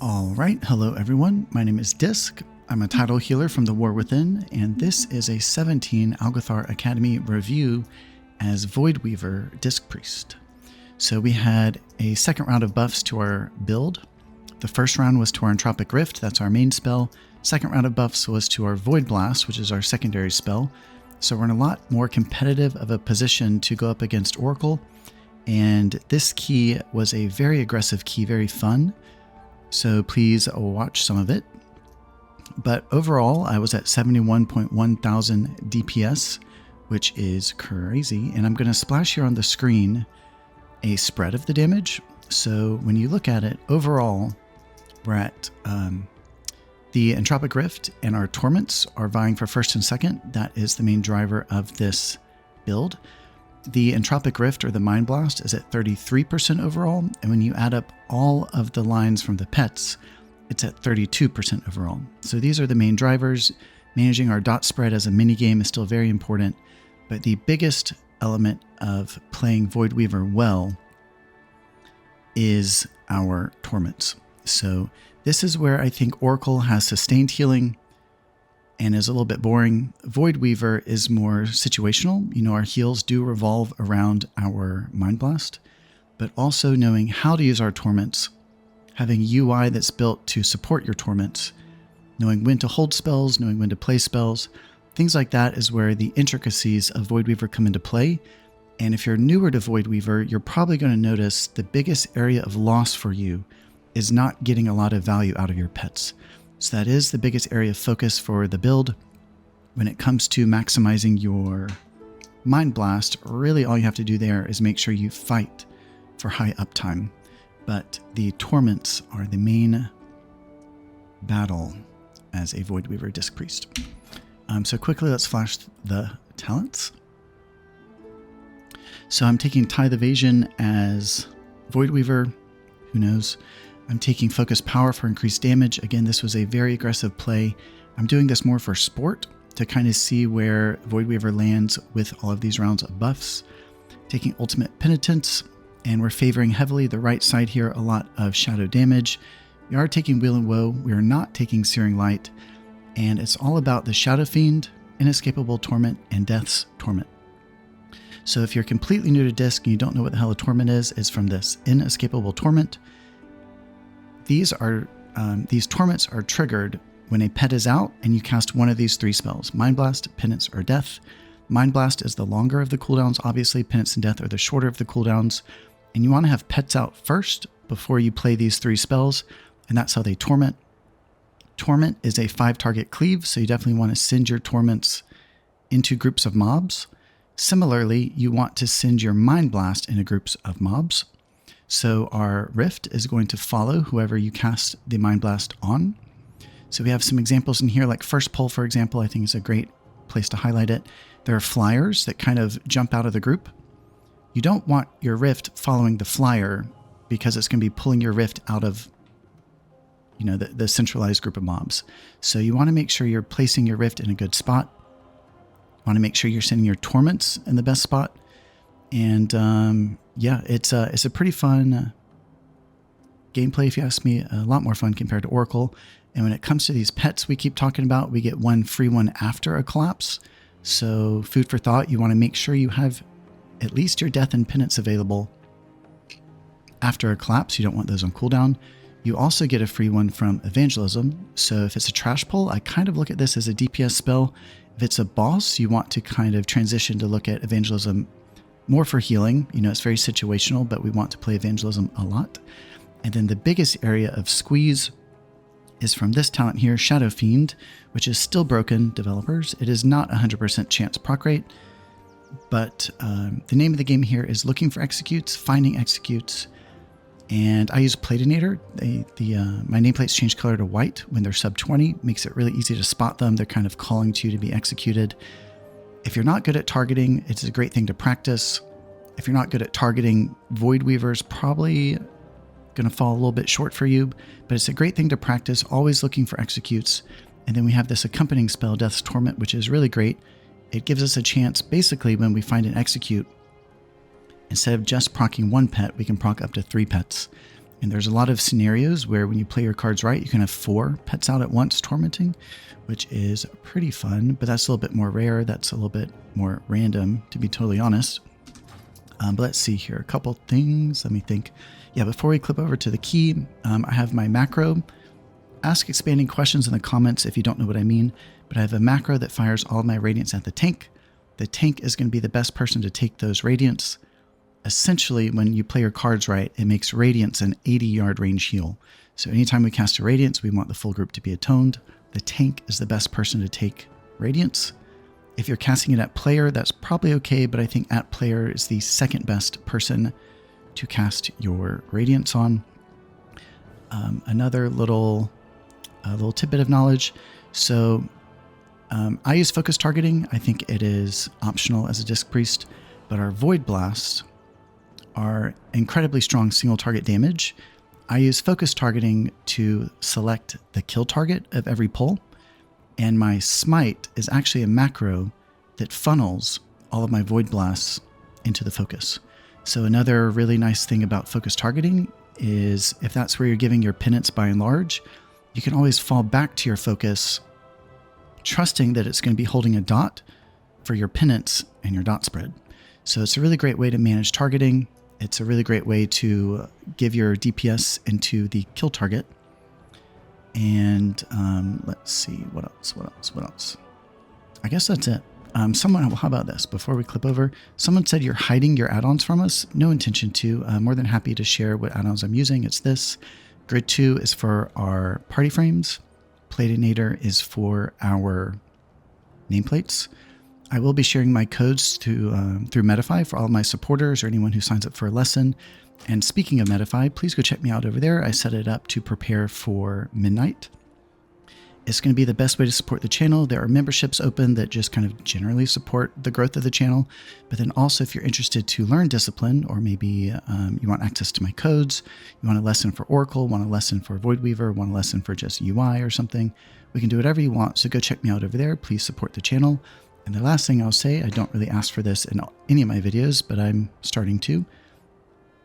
Alright, hello everyone, my name is Disc. I'm a title healer from the War Within, and this is a 17 Algath'ar Academy review as Voidweaver Disc Priest. So we had a second round of buffs to our build. The first round was to our Entropic Rift, that's our main spell. Second round of buffs was to our Void Blast, which is our secondary spell. So we're in a lot more competitive of a position to go up against Oracle. And this key was a very aggressive key, very fun. So please watch some of it. But overall, I was at 71.1 thousand DPS, which is crazy. And I'm going to splash here on the screen a spread of the damage. So when you look at it, overall, we're at the Entropic Rift and our Torments are vying for first and second. That is the main driver of this build. The Entropic Rift, or the Mind Blast, is at 33% overall, and when you add up all of the lines from the pets, it's at 32% overall. So these are the main drivers. Managing our dot spread as a minigame is still very important, but the biggest element of playing Voidweaver well is our Torments. So this is where I think Oracle has sustained healing and is a little bit boring. Voidweaver is more situational. You know, our heals do revolve around our Mind Blast, but also knowing how to use our Torments, having UI that's built to support your Torments, knowing when to hold spells, knowing when to play spells, things like that is where the intricacies of Voidweaver come into play. And if you're newer to Voidweaver, you're probably going to notice the biggest area of loss for you is not getting a lot of value out of your pets. So that is the biggest area of focus for the build. When it comes to maximizing your Mind Blast, really all you have to do there is make sure you fight for high uptime. But the Torments are the main battle as a Voidweaver Disc Priest. So quickly, let's flash the talents. So I'm taking Tithe Evasion as Voidweaver. Who knows? I'm taking Focus Power for increased damage. Again, this was a very aggressive play. I'm doing this more for sport to kind of see where Voidweaver lands with all of these rounds of buffs. Taking Ultimate Penitence, and we're favoring heavily the right side here, a lot of shadow damage. We are taking Wheel and Woe. We are not taking Searing Light, and it's all about the Shadow Fiend, Inescapable Torment, and Death's Torment. So if you're completely new to Disc and you don't know what the hell a Torment is, it's from this Inescapable Torment. These Torments are triggered when a pet is out and you cast one of these three spells: Mind Blast, Penance, or Death. Mind Blast is the longer of the cooldowns, obviously. Penance and Death are the shorter of the cooldowns. And you want to have pets out first before you play these three spells, and that's how they torment. Torment is a 5-target cleave, so you definitely want to send your Torments into groups of mobs. Similarly, you want to send your Mind Blast into groups of mobs. So our Rift is going to follow whoever you cast the Mind Blast on. So we have some examples in here, like First Pull, for example, I think is a great place to highlight it. There are flyers that kind of jump out of the group. You don't want your Rift following the flyer because it's going to be pulling your Rift out of, you know, the centralized group of mobs. So you want to make sure you're placing your Rift in a good spot. You want to make sure you're sending your Torments in the best spot. And yeah, it's a pretty fun gameplay, if you ask me. A lot more fun compared to Oracle. And when it comes to these pets we keep talking about, we get one free one after a collapse. So food for thought, you want to make sure you have at least your Death and Penance available after a collapse. You don't want those on cooldown. You also get a free one from Evangelism. So if it's a trash pull, I kind of look at this as a DPS spell. If it's a boss, you want to kind of transition to look at Evangelism more for healing. You know, it's very situational, but we want to play Evangelism a lot. And then the biggest area of squeeze is from this talent here, Shadow Fiend, which is still broken, developers. It is not 100% chance proc rate, but the name of the game here is looking for executes, finding executes, and I use Platinator. My nameplates change color to white when they're sub 20, makes it really easy to spot them. They're kind of calling to you to be executed. If you're not good at targeting, it's a great thing to practice. If you're not good at targeting, Voidweaver's probably going to fall a little bit short for you, but it's a great thing to practice, always looking for executes. And then we have this accompanying spell, Death's Torment, which is really great. It gives us a chance, basically, when we find an execute, instead of just proccing one pet, we can proc up to 3 pets. And there's a lot of scenarios where when you play your cards right, you can have 4 pets out at once tormenting, which is pretty fun, but that's a little bit more rare. That's a little bit more random, to be totally honest. But let's see here, a couple things. Let me think. Yeah, before we clip over to the key, I have my macro. Ask expanding questions in the comments if you don't know what I mean, but I have a macro that fires all of my radiants at the tank. The tank is going to be the best person to take those radiants. Essentially, when you play your cards right, it makes radiants an 80-yard range heal. So anytime we cast a radiance, we want the full group to be atoned. The tank is the best person to take radiance. If you're casting it at player, that's probably okay, but I think at player is the second best person to cast your radiance on. Another little tidbit of knowledge. So I use focus targeting. I think it is optional as a disc priest, but our void blasts are incredibly strong single target damage. I use focus targeting to select the kill target of every pull, and my smite is actually a macro that funnels all of my void blasts into the focus. So another really nice thing about focus targeting is if that's where you're giving your penance by and large, you can always fall back to your focus, trusting that it's going to be holding a dot for your penance and your dot spread. So it's a really great way to manage targeting. It's a really great way to give your DPS into the kill target. And let's see, what else? I guess that's it. How about this? Before we clip over, someone said you're hiding your add-ons from us. No intention to. I'm more than happy to share what add-ons I'm using. It's this. Grid 2 is for our party frames. Platinator is for our nameplates. I will be sharing my codes through Medify for all of my supporters or anyone who signs up for a lesson. And speaking of Medify, please go check me out over there. I set it up to prepare for midnight. It's going to be the best way to support the channel. There are memberships open that just kind of generally support the growth of the channel. But then also if you're interested to learn Discipline, or maybe you want access to my codes, you want a lesson for Oracle, want a lesson for Voidweaver, want a lesson for just UI or something, we can do whatever you want. So go check me out over there. Please support the channel. And the last thing I'll say, I don't really ask for this in any of my videos, but I'm starting to.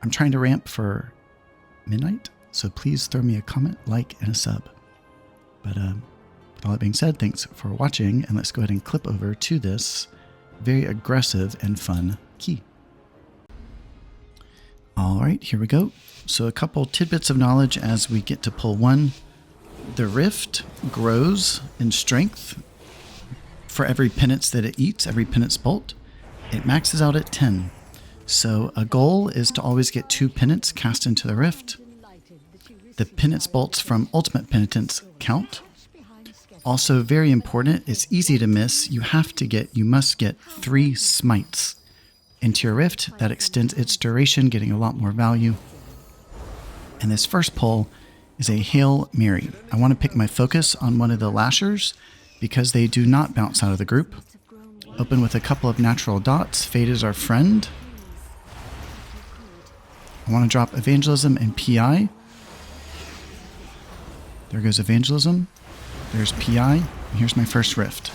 I'm trying to ramp for midnight, so please throw me a comment, like, and a sub. But with all that being said, thanks for watching, and let's go ahead and clip over to this very aggressive and fun key. All right, here we go. So a couple tidbits of knowledge as we get to pull 1. The rift grows in strength for every penance that it eats, every penance bolt. It maxes out at 10. So a goal is to always get 2 penance cast into the rift. The penance bolts from ultimate penitence count. Also very important, it's easy to miss. You must get 3 smites into your rift. That extends its duration, getting a lot more value. And this first pull is a Hail Mary. I want to pick my focus on one of the lashers because they do not bounce out of the group. Open with a couple of natural dots. Fate is our friend. I want to drop Evangelism and PI. There goes Evangelism. There's PI. And here's my first rift.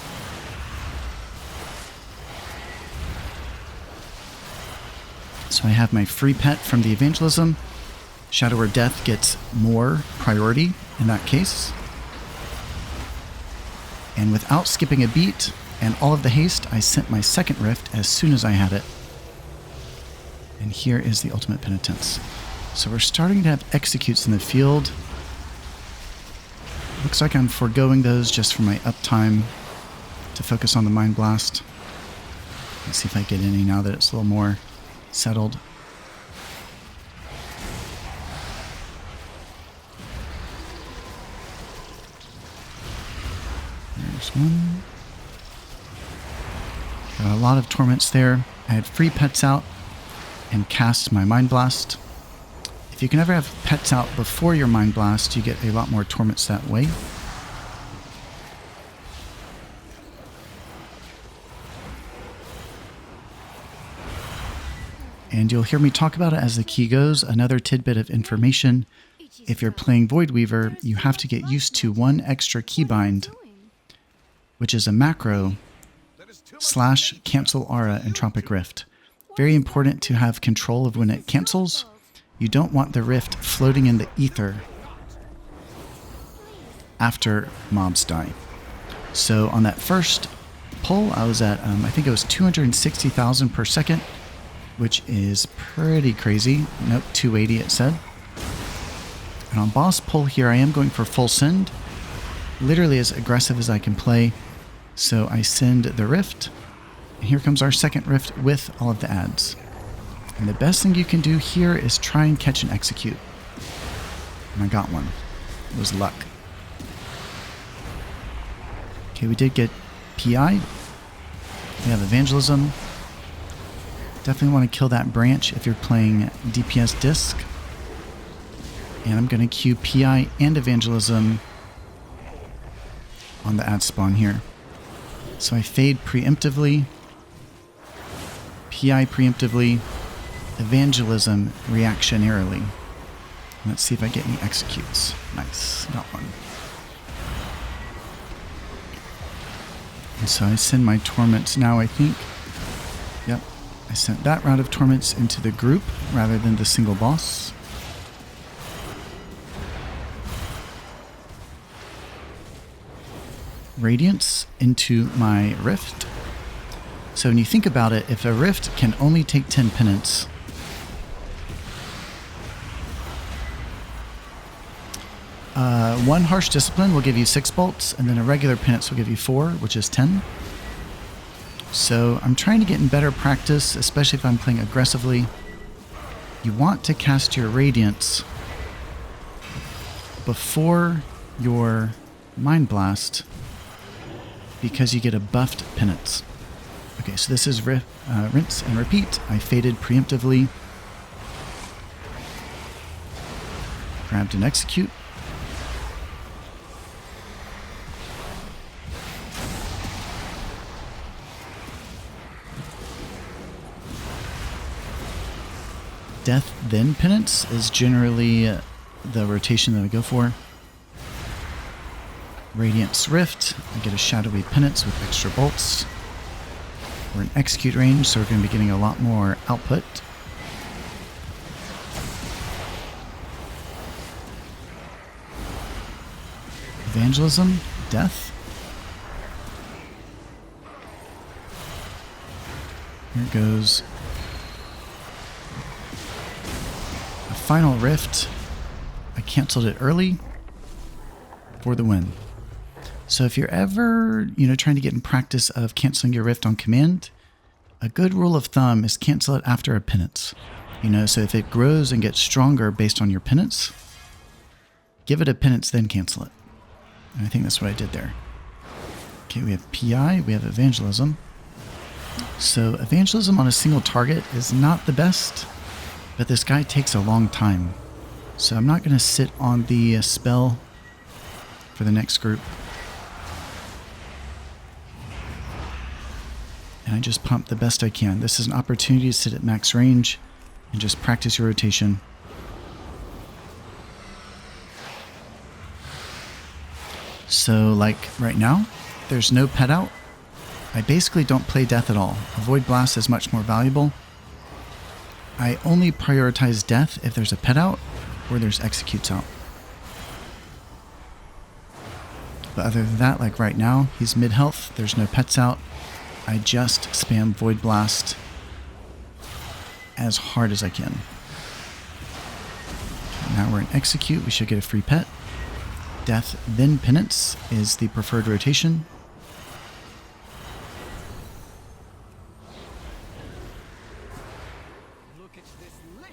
So I have my free pet from the Evangelism. Shadow or Death gets more priority in that case. And without skipping a beat and all of the haste, I sent my second rift as soon as I had it. And here is the ultimate penitence. So we're starting to have executes in the field. Looks like I'm foregoing those just for my uptime to focus on the Mind Blast. Let's see if I get any now that it's a little more settled. There's one. Got a lot of torments there. I had free pets out and cast my Mind Blast. If you can ever have pets out before your Mind Blast, you get a lot more torments that way. And you'll hear me talk about it as the key goes. Another tidbit of information. If you're playing Voidweaver, you have to get used to one extra keybind, which is a macro /cancel aura Entropic Rift. Very important to have control of when it cancels you don't want the rift floating in the ether after mobs die. So on that first pull, I was at, I think it was 260,000 per second, which is pretty crazy. Nope, 280 it said. And on boss pull here, I am going for full send, literally as aggressive as I can play. So I send the rift, and here comes our second rift with all of the adds. And the best thing you can do here is try and catch and execute. And I got one. It was luck. Okay, we did get PI. We have evangelism. Definitely want to kill that branch if you're playing DPS disc. And I'm going to queue PI and evangelism on the add spawn here. So I fade preemptively, PI preemptively, evangelism reactionarily. Let's see if I get any executes. Nice, got one. And so I send my torments now, I think. Yep, I sent that round of torments into the group rather than the single boss. Radiance into my rift. So when you think about it, if a rift can only take 10 penance, one harsh discipline will give you 6 bolts, and then a regular penance will give you 4, which is 10. So I'm trying to get in better practice, especially if I'm playing aggressively. You want to cast your radiance before your Mind Blast, because you get a buffed penance. Okay, so this is rinse and repeat. I faded preemptively. Grabbed and execute. Death then penance is generally the rotation that I go for. Radiance Rift, I get a shadowy penance with extra bolts. We're in execute range, so we're going to be getting a lot more output. Evangelism, death. Here goes a final rift. I canceled it early for the win. So if you're ever, trying to get in practice of canceling your rift on command, a good rule of thumb is cancel it after a penance. So if it grows and gets stronger based on your penance, give it a penance, then cancel it. And I think that's what I did there. Okay, we have PI, we have evangelism. So evangelism on a single target is not the best, but this guy takes a long time. So I'm not going to sit on the spell for the next group. And I just pump the best I can. This is an opportunity to sit at max range and just practice your rotation. So like right now, there's no pet out. I basically don't play death at all. Avoid blast is much more valuable. I only prioritize death if there's a pet out or there's executes out. But other than that, like right now, he's mid-health, there's no pets out. I just spam Void Blast as hard as I can. Okay, now we're in execute, we should get a free pet. Death, then penance is the preferred rotation.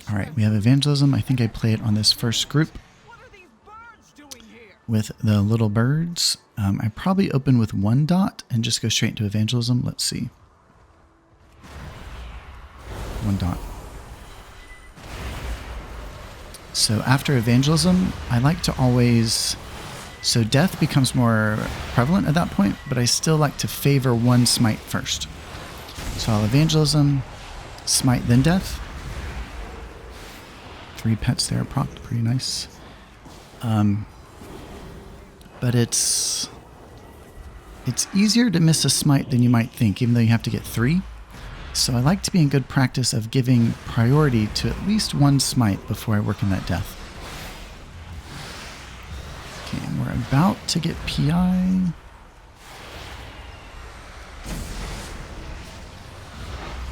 Alright, we have evangelism. I think I play it on this first group with the little birds. I probably open with 1 dot and just go straight into evangelism. Let's see. 1 dot. So after evangelism, I like to always... So death becomes more prevalent at that point, but I still like to favor 1 smite first. So I'll evangelism, smite, then death. 3 pets there, propped, pretty nice. But it's easier to miss a smite than you might think, even though you have to get 3. So I like to be in good practice of giving priority to at least one smite before I work in that death. Okay, and we're about to get PI.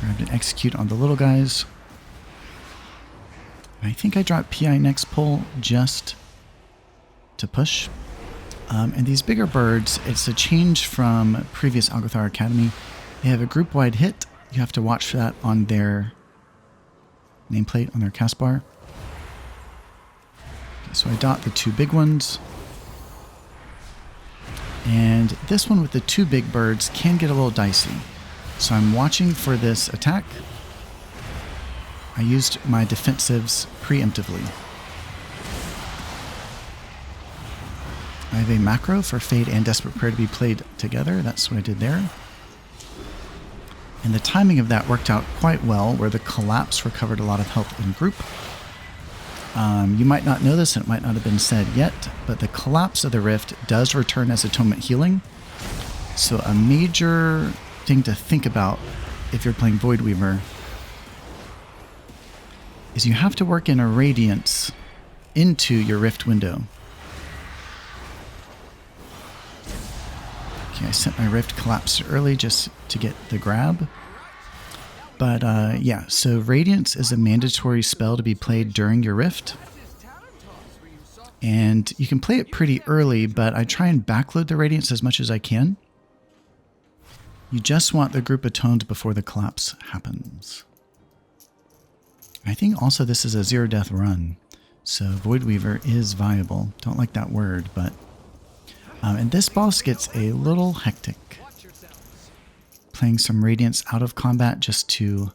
Grab and execute on the little guys. I think I dropped PI next pull just to push. And these bigger birds, it's a change from previous Algath'ar Academy. They have a group-wide hit. You have to watch for that on their nameplate, on their cast bar. Okay, so I dot the two big ones. And this one with the two big birds can get a little dicey. So I'm watching for this attack. I used my defensives preemptively. I have a macro for Fade and Desperate Prayer to be played together. That's what I did there. And the timing of that worked out quite well, where the collapse recovered a lot of health in group. You might not know this, and it might not have been said yet, but the collapse of the rift does return as atonement healing. So a major thing to think about if you're playing Voidweaver is you have to work in a radiance into your rift window. Okay, I sent my rift collapse early just to get the grab. But yeah, so Radiance is a mandatory spell to be played during your rift. And you can play it pretty early, but I try and backload the Radiance as much as I can. You just want the group atoned before the collapse happens. I think also this is a zero death run, so Voidweaver is viable. Don't like that word, but... and this boss gets a little hectic. Playing some Radiance out of combat just to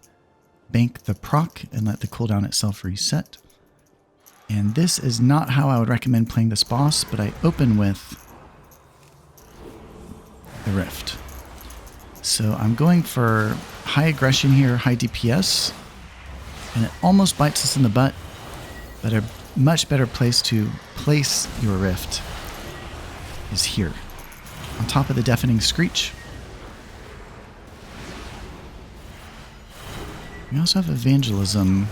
bank the proc and let the cooldown itself reset. And this is not how I would recommend playing this boss, but I open with the Rift. So I'm going for high aggression here, high DPS, and it almost bites us in the butt, but a much better place to place your Rift is here, on top of the Deafening Screech. We also have Evangelism.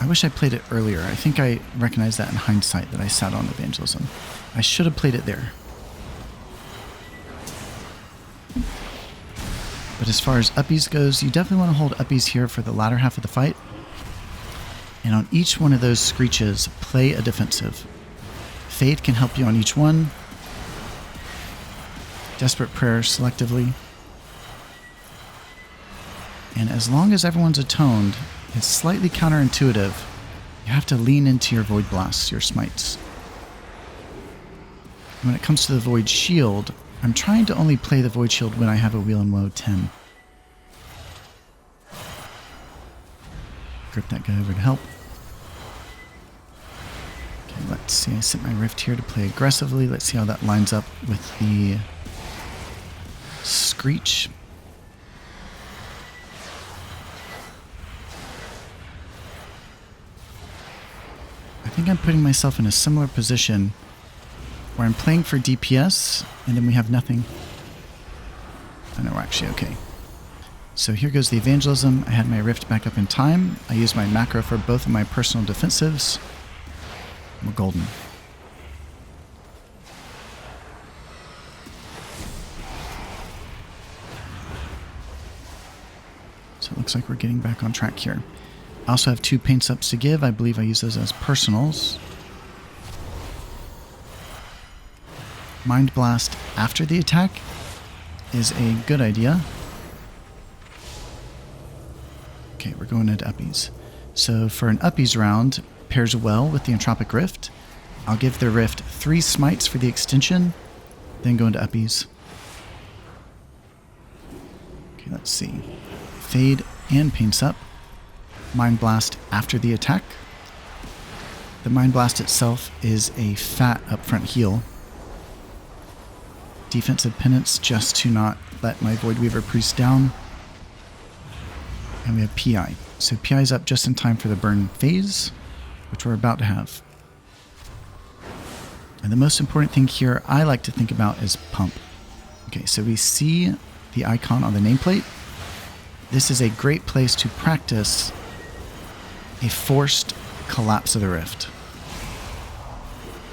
I wish I played it earlier. I think I recognize that in hindsight that I sat on Evangelism. I should have played it there. But as far as uppies goes, you definitely want to hold uppies here for the latter half of the fight. And on each one of those screeches, play a defensive. Fade can help you on each one. Desperate Prayer selectively. And as long as everyone's atoned, it's slightly counterintuitive. You have to lean into your Void Blasts, your smites. When it comes to the Void Shield, I'm trying to only play the Void Shield when I have a Wheel and Woe 10. Grip that guy over to help. Okay, let's see. I set my Rift here to play aggressively. Let's see how that lines up with the Screech. I think I'm putting myself in a similar position where I'm playing for DPS and then we have nothing. I know we're actually okay. So here goes the Evangelism. I had my Rift back up in time. I used my macro for both of my personal defensives. We're golden. So it looks like we're getting back on track here. I also have 2 paint ups to give. I believe I use those as personals. Mind Blast after the attack is a good idea. Okay, we're going into uppies. So for an uppies round, pairs well with the Entropic Rift. I'll give the Rift 3 smites for the extension, then go into uppies. Okay, let's see. Fade and paints up. Mind Blast after the attack. The Mind Blast itself is a fat upfront heal. Defensive penance just to not let my Voidweaver Priest down. And we have PI. So PI is up just in time for the burn phase, which we're about to have. And the most important thing here I like to think about is pump. Okay, so we see the icon on the nameplate. this is a great place to practice a forced collapse of the rift.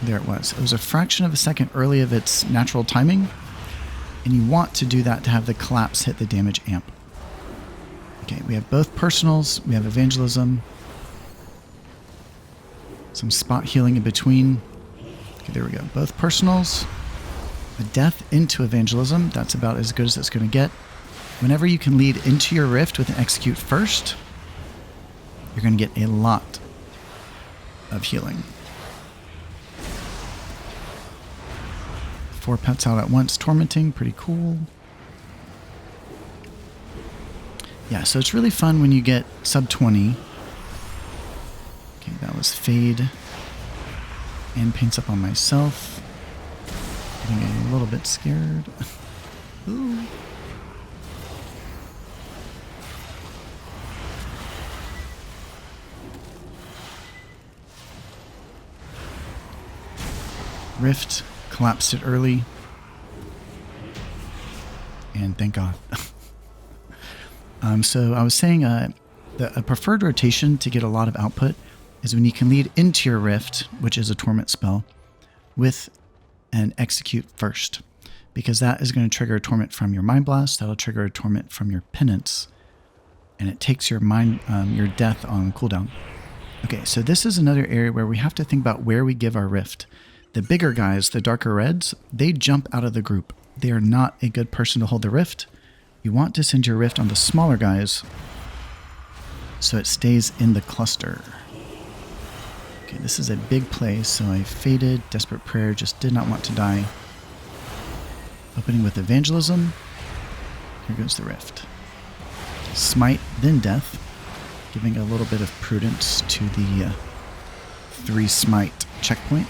There it was. It was a fraction of a second early of its natural timing, and you want to do that to have the collapse hit the damage amp. Okay, we have both personals, we have evangelism, some spot healing in between. Okay, there we go. Both personals, a death into evangelism. That's about as good as it's going to get. Whenever you can lead into your rift with an execute first, you're going to get a lot of healing. 4 pets out at once, tormenting, pretty cool. Yeah, so it's really fun when you get sub 20. Okay, that was fade. And paints up on myself. Getting a little bit scared. Ooh. Rift, collapsed it early. And thank God. So I was saying a preferred rotation to get a lot of output is when you can lead into your rift, which is a torment spell, with an execute first. Because that is going to trigger a torment from your Mind Blast, that'll trigger a torment from your penance, and it takes your your death on cooldown. Okay, so this is another area where we have to think about where we give our rift. The bigger guys, the darker reds, they jump out of the group. They are not a good person to hold the rift. You want to send your rift on the smaller guys so it stays in the cluster. Okay, this is a big play, so I faded. Desperate Prayer, just did not want to die. Opening with Evangelism. Here goes the rift. Smite, then Death. Giving a little bit of prudence to the 3 smite checkpoint.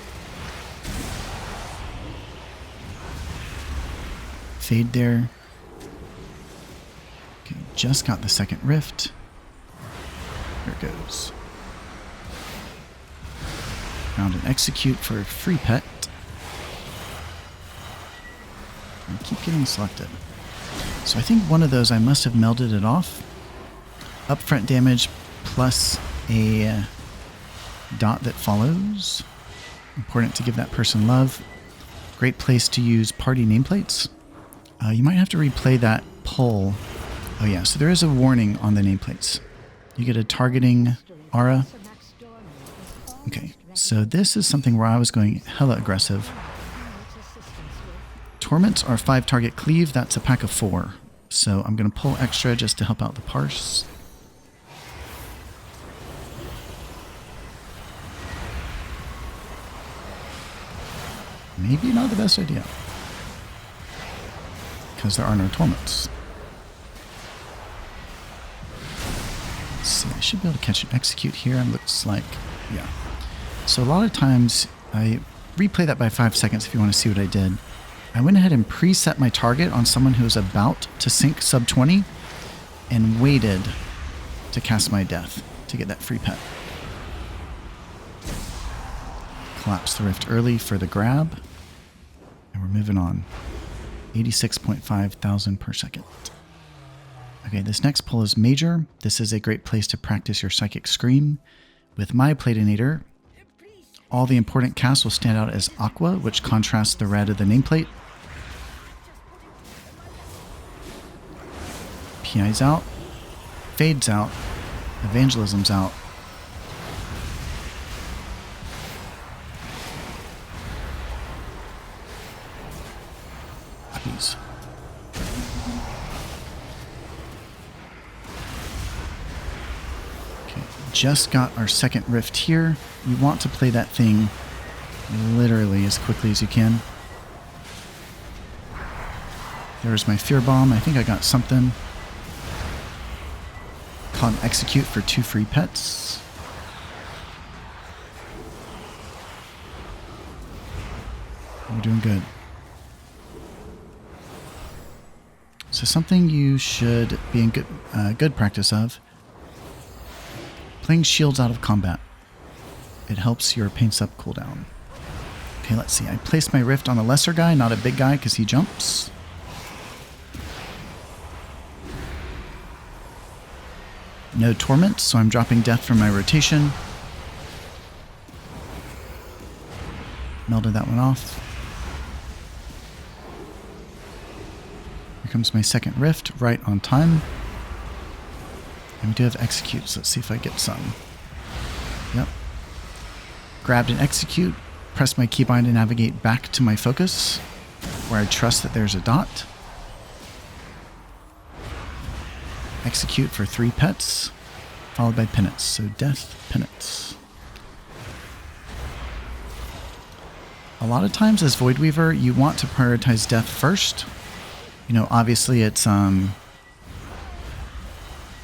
Fade there. Okay, just got the second rift. There it goes. Found an execute for a free pet. I keep getting selected. So I think one of those I must have melded it off. Upfront damage plus a dot that follows. Important to give that person love. Great place to use party nameplates. You might have to replay that poll. Oh yeah, so there is a warning on the nameplates. You get a targeting aura. Okay, so this is something where I was going hella aggressive. Torments are 5 target cleave. That's a pack of 4. So I'm going to pull extra just to help out the parse. Maybe not the best idea. Because there are no torments. Let's see, I should be able to catch an execute here. It looks like, yeah. So a lot of times, I replay that by 5 seconds if you want to see what I did. I went ahead and preset my target on someone who was about to sync sub 20 and waited to cast my death to get that free pet. Collapse the rift early for the grab. And we're moving on. 86.5 thousand per second. Okay, this next pull is major. This is a great place to practice your Psychic Scream. With my Platinator, all the important casts will stand out as aqua, which contrasts the red of the nameplate. PI's out. Fade's out. Evangelism's out. Puppies. Okay, just got our second rift here. You want to play that thing literally as quickly as you can. There's my Fear Bomb. I think I got something. Caught an execute for 2 free pets. We're doing good. So something you should be in good practice of. Playing shields out of combat. It helps your paints up cooldown. Okay, let's see. I placed my rift on a lesser guy, not a big guy, because he jumps. No torment, so I'm dropping death from my rotation. Melded that one off. Here comes my second rift, right on time. And we do have execute, so let's see if I get some. Yep. Grabbed and execute. Press my keybind to navigate back to my focus, where I trust that there's a dot. Execute for 3 pets, followed by penance. So death, penance. A lot of times as Voidweaver, you want to prioritize death first. You know, obviously it's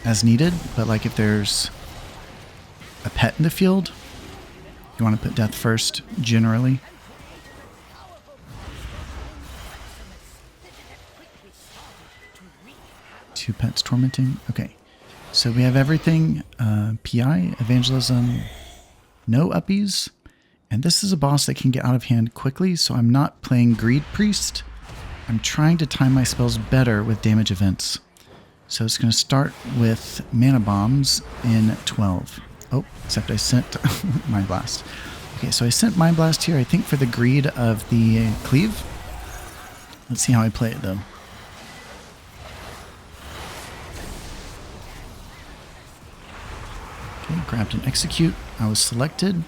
as needed, but like if there's a pet in the field, you want to put death first, generally. Two pets tormenting. Okay, so we have everything. PI, evangelism, no uppies. And this is a boss that can get out of hand quickly, so I'm not playing Greed Priest. I'm trying to time my spells better with damage events. So it's going to start with mana bombs in 12. Oh, except I sent Mind Blast. Okay, so I sent Mind Blast here, I think for the greed of the cleave. Let's see how I play it though. Okay, grabbed and execute. I was selected.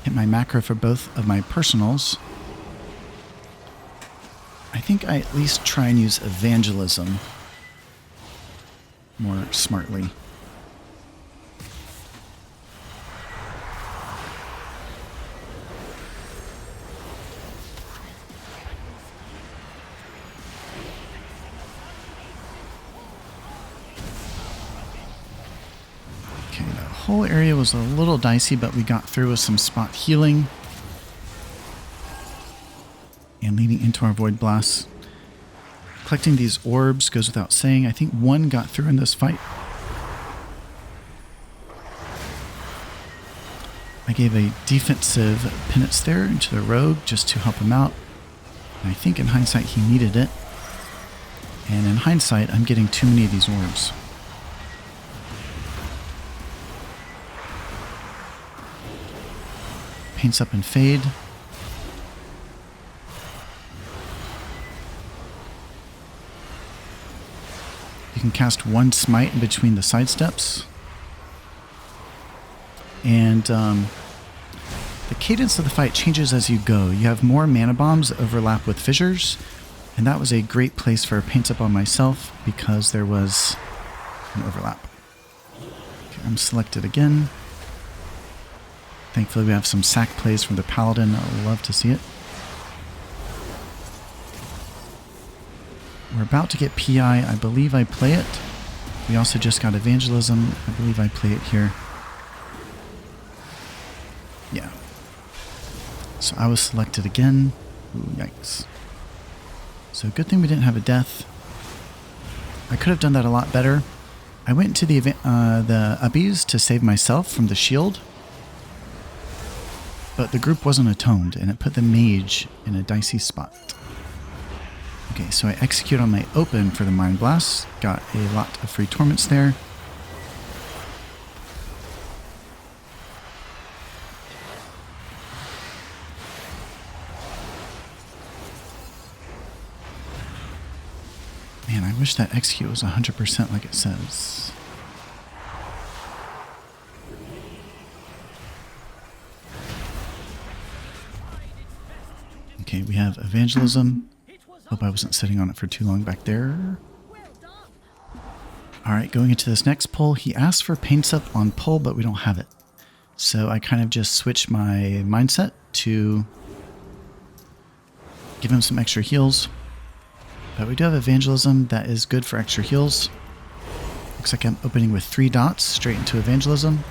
Hit my macro for both of my personals. I think I at least try and use evangelism more smartly. Okay, the whole area was a little dicey, but we got through with some spot healing. And leading into our Void Blast. Collecting these orbs goes without saying. I think one got through in this fight. I gave a defensive penance there into the rogue just to help him out. And I think in hindsight he needed it. And in hindsight, I'm getting too many of these orbs. Paints up and fade. You can cast one smite in between the side steps. And the cadence of the fight changes as you go. You have more mana bombs that overlap with fissures. And that was a great place for a paints up on myself because there was an overlap. Okay, I'm selected again. Thankfully we have some sack plays from the Paladin. I'd love to see it. We're about to get PI. I believe I play it. We also just got Evangelism. I believe I play it here. Yeah. So I was selected again. Ooh, yikes. So good thing we didn't have a death. I could have done that a lot better. I went to the uppies to save myself from the shield. But the group wasn't atoned, and it put the mage in a dicey spot. Okay, so I execute on my open for the Mind Blast. Got a lot of free torments there. Man, I wish that execute was 100% like it says. Okay, we have Evangelism. Hope I wasn't sitting on it for too long back there. Alright, going into this next pull, he asked for paints up on pull, but we don't have it. So I kind of just switched my mindset to give him some extra heals. But we do have Evangelism that is good for extra heals. Looks like I'm opening with 3 dots straight into Evangelism.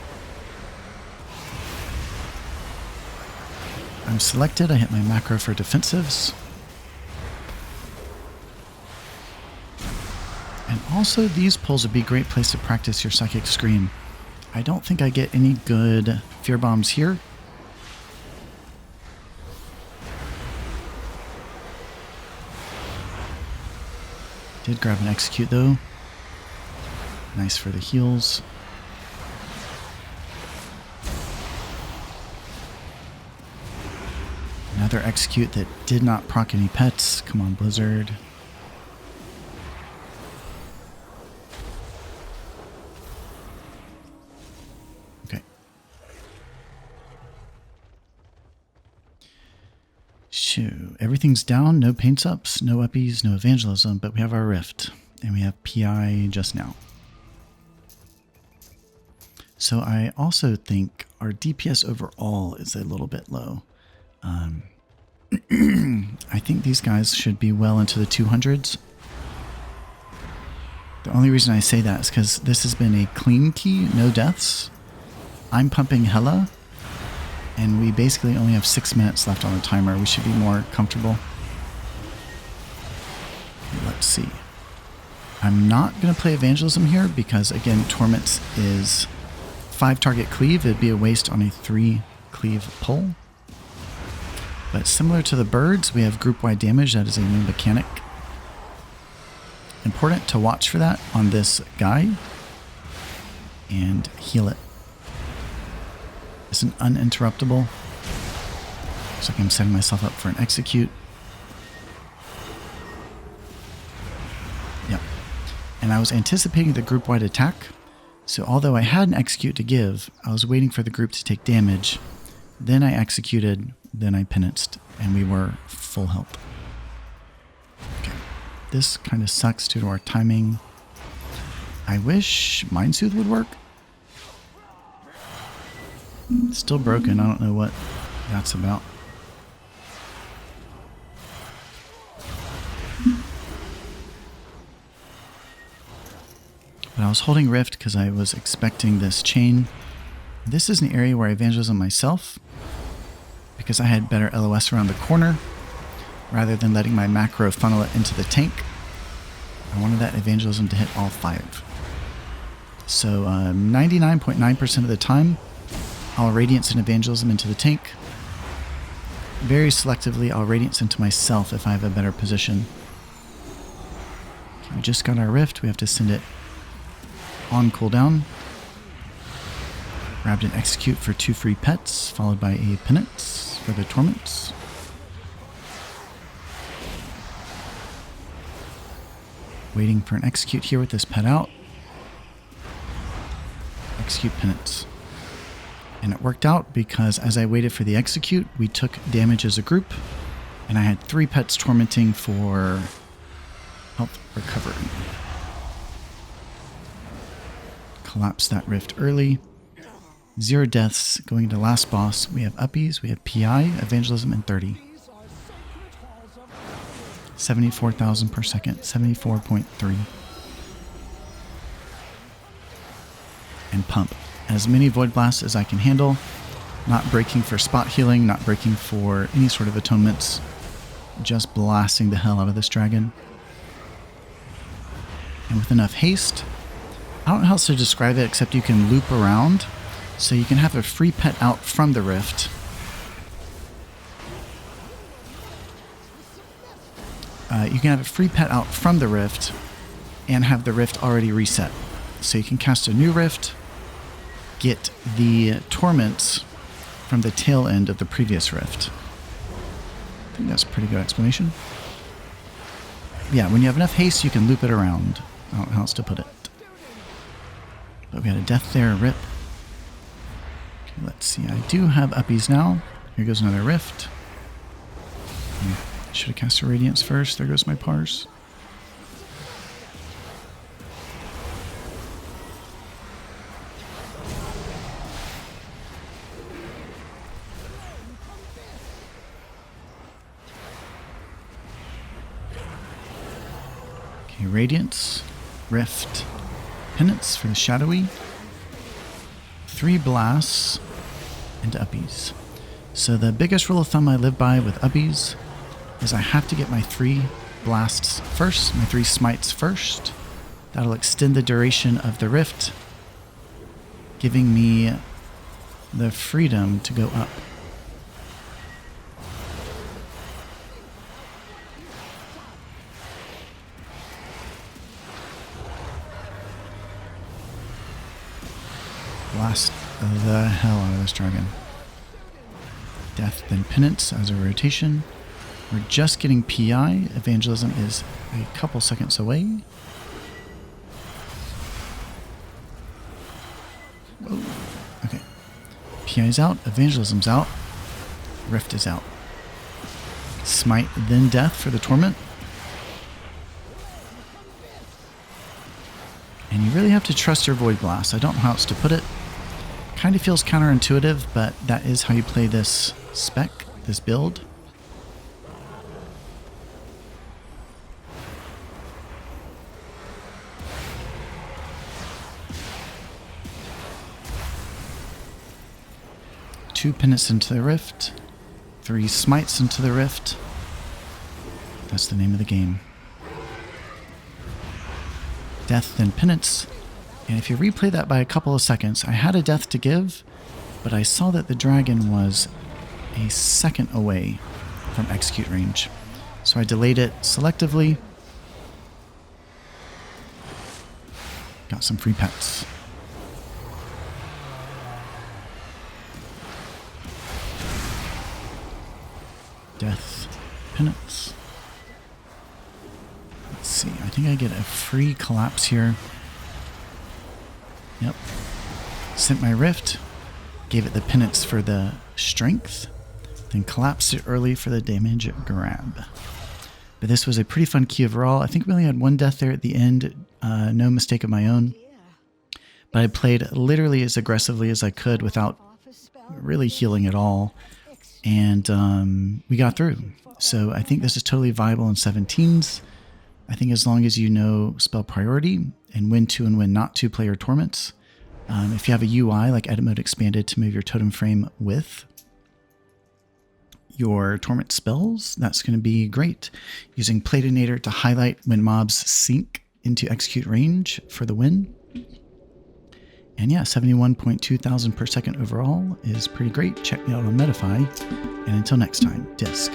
I'm selected, I hit my macro for defensives. And also these pulls would be a great place to practice your Psychic Scream. I don't think I get any good Fear Bombs here. Did grab and execute though. Nice for the heals. Another execute that did not proc any pets. Come on, Blizzard. Okay. Shoo. Everything's down. No paints ups, no uppies, no evangelism, but we have our rift. And we have PI just now. So I also think our DPS overall is a little bit low. I think these guys should be well into the 200s. The only reason I say that is because this has been a clean key, no deaths. I'm pumping hella, and we basically only have 6 minutes left on the timer. We should be more comfortable. Okay, let's see. I'm not going to play Evangelism here because, again, Torments is 5 target cleave. It'd be a waste on a 3 cleave pull. But similar to the birds, we have group-wide damage. That is a new mechanic. Important to watch for that on this guy. And heal it. It's an uninterruptible. Looks like I'm setting myself up for an execute. Yep. And I was anticipating the group-wide attack. So although I had an execute to give, I was waiting for the group to take damage. Then I executed, then I penanced, and we were full health. Okay. This kind of sucks due to our timing. I wish Mind Soothe would work. It's still broken. I don't know what that's about. But I was holding Rift because I was expecting this chain. This is an area where I evangelism myself because I had better LOS around the corner rather than letting my macro funnel it into the tank. I wanted that evangelism to hit all 5. So 99.9% of the time, I'll Radiance and Evangelism into the tank. Very selectively, I'll Radiance into myself if I have a better position. Okay, we just got our Rift. We have to send it on cooldown. Grabbed an Execute for 2 free pets, followed by a Penance for the Torments. Waiting for an Execute here with this pet out. Execute Penance. And it worked out because as I waited for the Execute, we took damage as a group. And I had 3 pets tormenting for health recovery. Collapse that rift early. 0 deaths going into last boss. We have uppies, we have PI, evangelism, and 30. 74,000 per second, 74.3. And pump as many Void Blasts as I can handle. Not breaking for spot healing, not breaking for any sort of atonements. Just blasting the hell out of this dragon. And with enough haste, I don't know how else to describe it except you can loop around. So you can have a free pet out from the rift. You can have a free pet out from the rift and have the rift already reset. So you can cast a new rift, get the torments from the tail end of the previous rift. I think that's a pretty good explanation. Yeah, when you have enough haste, you can loop it around. I don't know how else to put it. But we had a death there, rip. Okay, let's see. I do have uppies now. Here goes another rift. Should have cast a Radiance first. There goes my parse. Okay, Radiance, Rift, Penance for the Shadowy, 3 blasts, and uppies. So the biggest rule of thumb I live by with uppies is I have to get my 3 blasts first, my 3 smites first. That'll extend the duration of the rift, giving me the freedom to go up. blast the hell out of this dragon. Death, then penance as a rotation. We're just getting PI. Evangelism is a couple seconds away. Whoa. Okay. PI's out. Evangelism's out. Rift is out. Smite, then death for the torment. And you really have to trust your Void Blast. I don't know how else to put it. Kind of feels counterintuitive, but that is how you play this spec, this build. Two penance into the rift. 3 smites into the rift. That's the name of the game. Death, then penance. And if you replay that by a couple of seconds, I had a death to give, but I saw that the dragon was a second away from execute range. So I delayed it selectively. Got some free pets. Death, penance. Let's see, I think I get a free collapse here. Yep. Sent my rift, gave it the penance for the strength, then collapsed it early for the damage grab. But this was a pretty fun key overall. I think we only had one death there at the end, no mistake of my own. But I played literally as aggressively as I could without really healing at all. And we got through. So I think this is totally viable in 17s. I think as long as you know spell priority and when to and when not to play your torments. If you have a UI like Edit Mode Expanded to move your totem frame with your torment spells, that's going to be great. Using Platinator to highlight when mobs sink into execute range for the win. And yeah, 71.2 thousand per second overall is pretty great. Check me out on Metafy. And until next time, Disc.